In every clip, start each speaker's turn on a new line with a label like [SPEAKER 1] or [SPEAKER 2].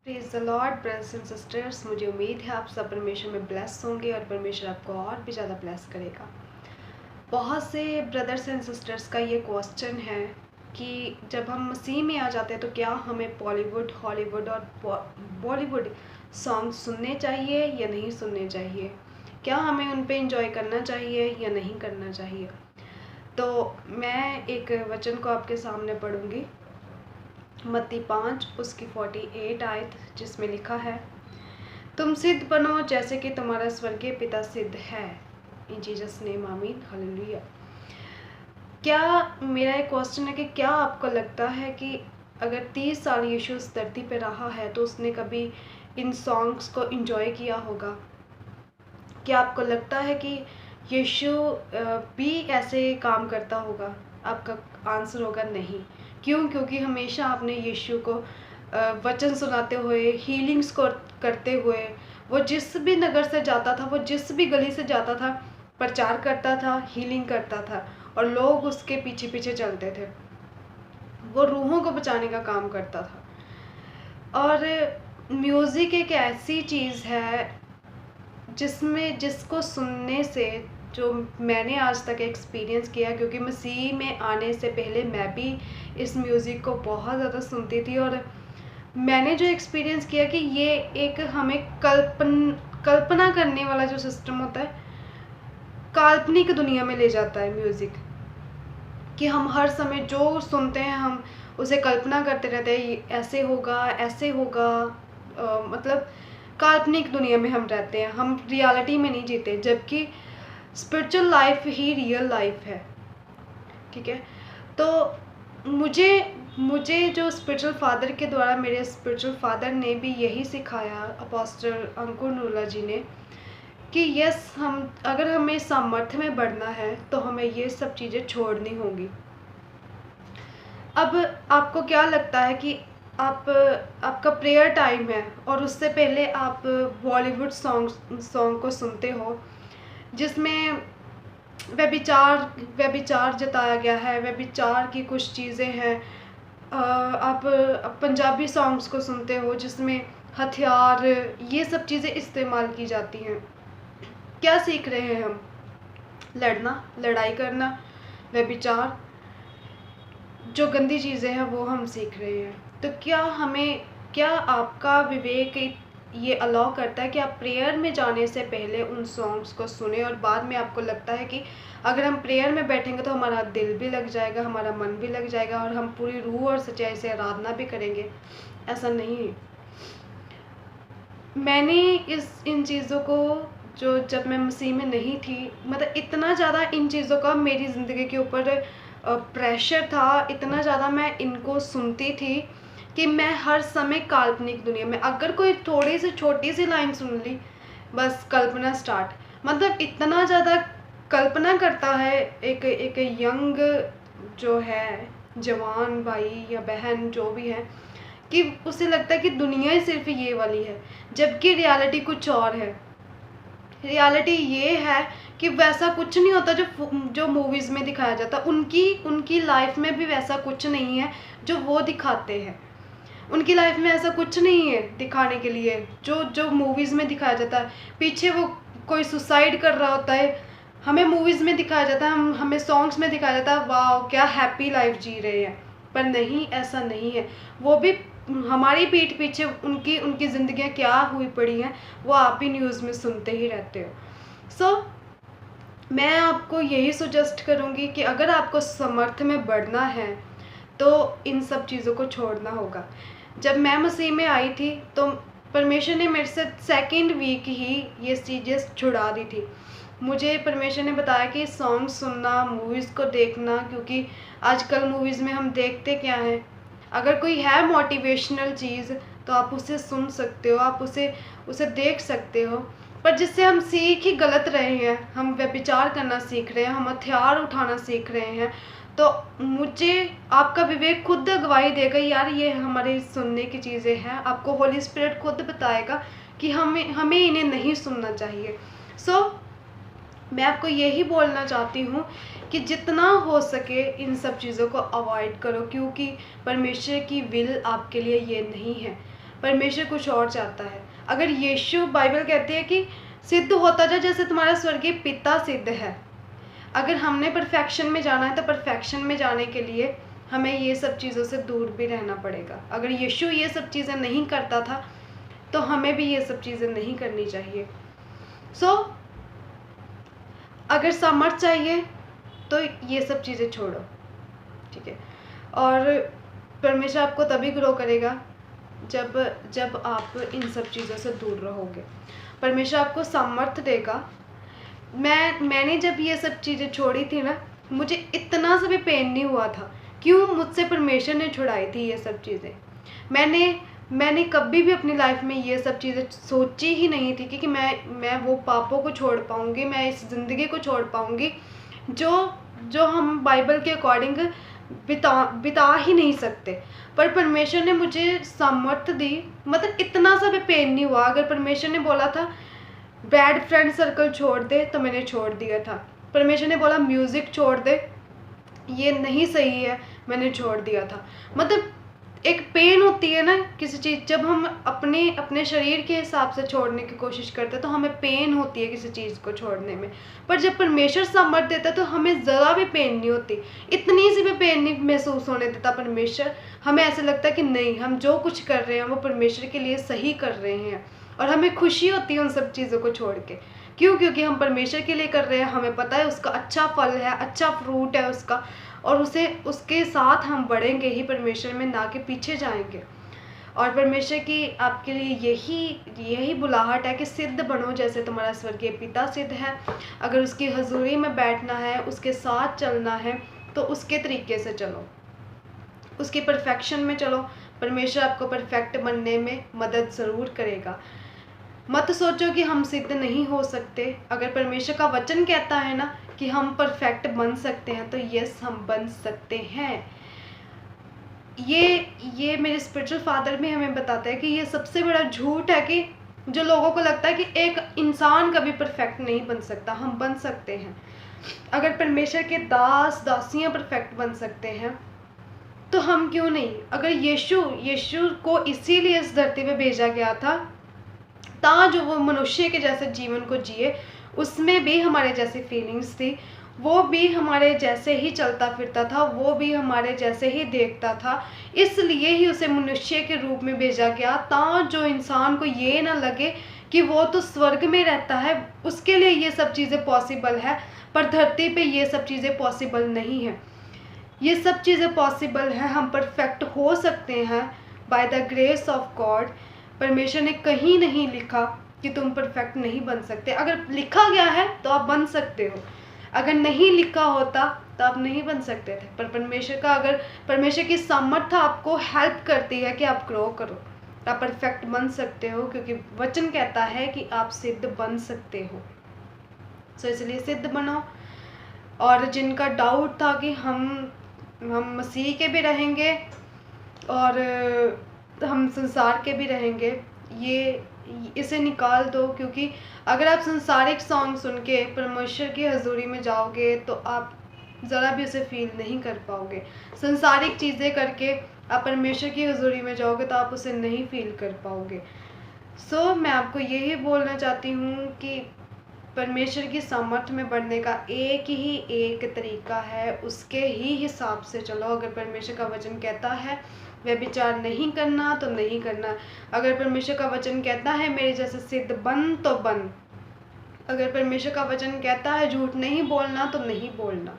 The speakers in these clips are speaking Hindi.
[SPEAKER 1] Praise the Lord brothers and sisters. मुझे उम्मीद है आप सब परमेश्वर में ब्लेस होंगे और परमेश्वर आपको और भी ज़्यादा ब्लेस करेगा। बहुत से ब्रदर्स एंड सिस्टर्स का ये क्वेश्चन है कि जब हम मसीह में आ जाते हैं तो क्या हमें बॉलीवुड, हॉलीवुड और बॉलीवुड सॉन्ग सुनने चाहिए या नहीं सुनने चाहिए, क्या हमें उन पे इंजॉय करना चाहिए या नहीं करना चाहिए। तो मैं एक वचन को आपके सामने पढ़ूंगी, मत्ती 5 उसकी 48 आयत, जिसमें लिखा है, तुम सिद्ध बनो जैसे कि तुम्हारा स्वर्गीय पिता सिद्ध है। इन जीसस नेम आमीन, हालेलुया। क्या मेरा एक क्वेश्चन है कि क्या आपको लगता है कि अगर 30 साल यीशु इस धरती पे रहा है तो उसने कभी इन सॉन्ग्स को एंजॉय किया होगा? क्या आपको लगता है कि यीशु भी ऐसे काम करता होगा? आपका आंसर होगा नहीं। क्यों? क्योंकि हमेशा आपने यीशु को वचन सुनाते हुए, हीलिंग्स को करते हुए, वो जिस भी नगर से जाता था, वो जिस भी गली से जाता था, प्रचार करता था, हीलिंग करता था और लोग उसके पीछे पीछे चलते थे। वो रूहों को बचाने का काम करता था। और म्यूज़िक एक ऐसी चीज़ है जिसको सुनने से, जो मैंने आज तक एक्सपीरियंस किया, क्योंकि मसीह में आने से पहले मैं भी इस म्यूज़िक को बहुत ज़्यादा सुनती थी, और मैंने जो एक्सपीरियंस किया कि ये एक हमें कल्पना करने वाला जो सिस्टम होता है, काल्पनिक दुनिया में ले जाता है म्यूज़िक, कि हम हर समय जो सुनते हैं हम उसे कल्पना करते रहते हैं, ऐसे होगा ऐसे होगा। मतलब काल्पनिक दुनिया में हम रहते हैं, हम रियलिटी में नहीं जीते, जबकि स्पिरिचुअल लाइफ ही रियल लाइफ है। ठीक है, तो मुझे जो स्पिरिचुअल फादर के द्वारा, मेरे स्पिरिचुअल फादर ने भी यही सिखाया, अपोस्टल अंकुर नूला जी ने, कि यस, हम अगर हमें सामर्थ्य में बढ़ना है तो हमें ये सब चीज़ें छोड़नी होंगी। अब आपको क्या लगता है कि आपका प्रेयर टाइम है और उससे पहले आप बॉलीवुड सॉन्ग को सुनते हो, जिसमें व्यभिचार जताया गया है, व्यभिचार की कुछ चीज़ें हैं। आप पंजाबी सॉन्ग्स को सुनते हो जिसमें हथियार, ये सब चीज़ें इस्तेमाल की जाती हैं। क्या सीख रहे हैं हम? लड़ना, लड़ाई करना, व्यभिचार, जो गंदी चीज़ें हैं वो हम सीख रहे हैं। तो क्या आपका विवेक ये अलाउ करता है कि आप प्रेयर में जाने से पहले उन सॉन्ग्स को सुने, और बाद में आपको लगता है कि अगर हम प्रेयर में बैठेंगे तो हमारा दिल भी लग जाएगा, हमारा मन भी लग जाएगा और हम पूरी रूह और सच्चाई से आराधना भी करेंगे? ऐसा नहीं है। मैंने इन चीज़ों को, जो जब मैं मसीह में नहीं थी, मतलब इतना ज़्यादा इन चीज़ों का मेरी ज़िंदगी के ऊपर प्रेशर था, इतना ज़्यादा मैं इनको सुनती थी कि मैं हर समय काल्पनिक दुनिया में, अगर कोई थोड़ी सी छोटी सी लाइन सुन ली, बस कल्पना स्टार्ट। मतलब इतना ज़्यादा कल्पना करता है एक यंग जो है, जवान भाई या बहन जो भी है, कि उसे लगता है कि दुनिया ही सिर्फ ये वाली है, जबकि रियलिटी कुछ और है। रियलिटी ये है कि वैसा कुछ नहीं होता जो मूवीज़ में दिखाया जाता। उनकी लाइफ में भी वैसा कुछ नहीं है जो वो दिखाते हैं। उनकी लाइफ में ऐसा कुछ नहीं है दिखाने के लिए जो मूवीज़ में दिखाया जाता है। पीछे वो कोई सुसाइड कर रहा होता है, हमें मूवीज़ में दिखाया जाता है, हमें सॉन्ग्स में दिखाया जाता है, वाह क्या हैप्पी लाइफ जी रहे हैं। पर नहीं, ऐसा नहीं है। वो भी हमारी पीठ पीछे उनकी ज़िंदगियाँ क्या हुई पड़ी हैं, वो आप भी न्यूज़ में सुनते ही रहते हो। सो मैं आपको यही सजेस्ट करूँगी कि अगर आपको सामर्थ्य में बढ़ना है तो इन सब चीज़ों को छोड़ना होगा। जब मैं मसीह में आई थी तो परमेश्वर ने मेरे से सेकंड वीक ही ये चीज़ें छुड़ा दी थी। मुझे परमेश्वर ने बताया कि सॉन्ग सुनना, मूवीज़ को देखना, क्योंकि आजकल मूवीज़ में हम देखते क्या हैं, अगर कोई है मोटिवेशनल चीज़ तो आप उसे सुन सकते हो, आप उसे देख सकते हो, पर जिससे हम सीख ही गलत रहे हैं, हम व्यभिचार करना सीख रहे हैं, हम हथियार उठाना सीख रहे हैं, तो मुझे आपका विवेक खुद गवाही देगा, यार ये हमारे सुनने की चीज़ें हैं। आपको होली स्पिरिट खुद बताएगा कि हमें इन्हें नहीं सुनना चाहिए। सो मैं आपको यही बोलना चाहती हूँ कि जितना हो सके इन सब चीज़ों को अवॉइड करो, क्योंकि परमेश्वर की विल आपके लिए ये नहीं है। परमेश्वर कुछ और चाहता है। अगर यीशु, बाइबल कहती है कि सिद्ध होता जा जैसे तुम्हारा स्वर्गीय पिता सिद्ध है। अगर हमने परफेक्शन में जाना है तो परफेक्शन में जाने के लिए हमें ये सब चीज़ों से दूर भी रहना पड़ेगा। अगर यीशु ये सब चीज़ें नहीं करता था तो हमें भी ये सब चीज़ें नहीं करनी चाहिए। अगर सामर्थ चाहिए तो ये सब चीज़ें छोड़ो, ठीक है। और परमेश्वर आपको तभी ग्रो करेगा जब आप इन सब चीज़ों से दूर रहोगे। परमेश्वर आपको सामर्थ देगा। मैंने जब ये सब चीज़ें छोड़ी थी ना, मुझे इतना सा भी पेन नहीं हुआ था। क्यों? मुझसे परमेश्वर ने छुड़ाई थी ये सब चीज़ें। मैंने कभी भी अपनी लाइफ में ये सब चीज़ें सोची ही नहीं थी कि मैं वो पापों को छोड़ पाऊँगी, मैं इस ज़िंदगी को छोड़ पाऊँगी जो हम बाइबल के अकॉर्डिंग बिता ही नहीं सकते। पर परमेश्वर ने मुझे सामर्थ दी, मतलब इतना सा भी पेन नहीं हुआ। अगर परमेश्वर ने बोला था बैड फ्रेंड सर्कल छोड़ दे तो मैंने छोड़ दिया था। परमेश्वर ने बोला म्यूज़िक छोड़ दे, ये नहीं सही है, मैंने छोड़ दिया था। मतलब एक पेन होती है ना किसी चीज़, जब हम अपने शरीर के हिसाब से छोड़ने की कोशिश करते हैं तो हमें पेन होती है किसी चीज़ को छोड़ने में। पर जब परमेश्वर सामर्थ देता है तो हमें ज़रा भी पेन नहीं होती, इतनी सी भी पेन नहीं महसूस होने देता परमेश्वर। हमें ऐसा लगता है कि नहीं, हम जो कुछ कर रहे हैं वो परमेश्वर के लिए सही कर रहे हैं, और हमें खुशी होती है उन सब चीज़ों को छोड़ के। क्यों? क्योंकि हम परमेश्वर के लिए कर रहे हैं, हमें पता है उसका अच्छा फल है, अच्छा फ्रूट है उसका, और उसके साथ हम बढ़ेंगे ही परमेश्वर में, ना कि पीछे जाएंगे। और परमेश्वर की आपके लिए यही बुलाहट है कि सिद्ध बनो जैसे तुम्हारा स्वर्गीय पिता सिद्ध है। अगर उसकी हजूरी में बैठना है, उसके साथ चलना है, तो उसके तरीके से चलो, उसकी परफेक्शन में चलो। परमेश्वर आपको परफेक्ट बनने में मदद ज़रूर करेगा। मत सोचो कि हम सिद्ध नहीं हो सकते। अगर परमेश्वर का वचन कहता है ना कि हम परफेक्ट बन सकते हैं, तो यस, हम बन सकते हैं। ये मेरे स्पिरिचुअल फादर भी हमें बताते हैं कि ये सबसे बड़ा झूठ है कि जो लोगों को लगता है कि एक इंसान कभी परफेक्ट नहीं बन सकता। हम बन सकते हैं। अगर परमेश्वर के दास दासियां परफेक्ट बन सकते हैं तो हम क्यों नहीं? अगर यीशु को इसीलिए इस धरती पे भेजा गया था जो वो मनुष्य के जैसे जीवन को जिए, उसमें भी हमारे जैसी फीलिंग्स थी, वो भी हमारे जैसे ही चलता फिरता था, वो भी हमारे जैसे ही देखता था। इसलिए ही उसे मनुष्य के रूप में भेजा गया जो इंसान को ये ना लगे कि वो तो स्वर्ग में रहता है, उसके लिए ये सब चीज़ें पॉसिबल है, पर धरती पे ये सब चीज़ें पॉसिबल नहीं है। ये सब चीज़ें पॉसिबल है, हम परफेक्ट हो सकते हैं by the grace of God. परमेश्वर ने कहीं नहीं लिखा कि तुम परफेक्ट नहीं बन सकते। अगर लिखा गया है तो आप बन सकते हो, अगर नहीं लिखा होता तो आप नहीं बन सकते थे। पर परमेश्वर की सामर्थ्य आपको हेल्प करती है कि आप ग्रो करो, आप परफेक्ट बन सकते हो, क्योंकि वचन कहता है कि आप सिद्ध बन सकते हो। सो इसलिए सिद्ध बनो। और जिनका डाउट था कि हम मसीह के भी रहेंगे और हम संसार के भी रहेंगे, इसे निकाल दो। क्योंकि अगर आप संसारिक सॉन्ग सुन के परमेश्वर की हजूरी में जाओगे तो आप ज़रा भी उसे फील नहीं कर पाओगे। संसारिक चीज़ें करके आप परमेश्वर की हजूरी में जाओगे तो आप उसे नहीं फील कर पाओगे। मैं आपको यही बोलना चाहती हूँ कि परमेश्वर की सामर्थ्य में बढ़ने का एक तरीका है, उसके ही हिसाब से चलो। अगर परमेश्वर का वचन कहता है व्यभिचार नहीं करना तो नहीं करना। अगर परमेश्वर का वचन कहता है मेरे जैसे सिद्ध बन तो बन। अगर परमेश्वर का वचन कहता है झूठ नहीं बोलना तो नहीं बोलना।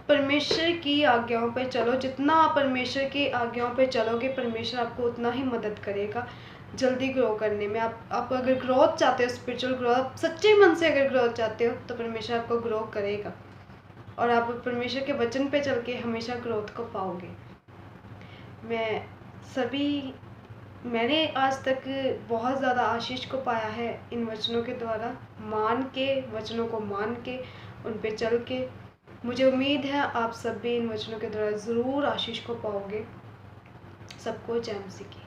[SPEAKER 1] परमेश्वर की आज्ञाओं पे चलो। जितना आप परमेश्वर की आज्ञाओं पे चलोगे, परमेश्वर आपको उतना ही मदद करेगा जल्दी ग्रो करने में। आप अगर ग्रोथ चाहते हो, स्पिरिचुअल ग्रोथ, सच्चे मन से अगर ग्रोथ चाहते हो, तो परमेश्वर आपको ग्रो करेगा और आप परमेश्वर के वचन पे चल के हमेशा ग्रोथ को पाओगे। मैंने आज तक बहुत ज़्यादा आशीष को पाया है इन वचनों के द्वारा, वचनों को मान के, उन पे चल के। मुझे उम्मीद है आप सब भी इन वचनों के द्वारा ज़रूर आशीष को पाओगे। सबको जय मसीह की।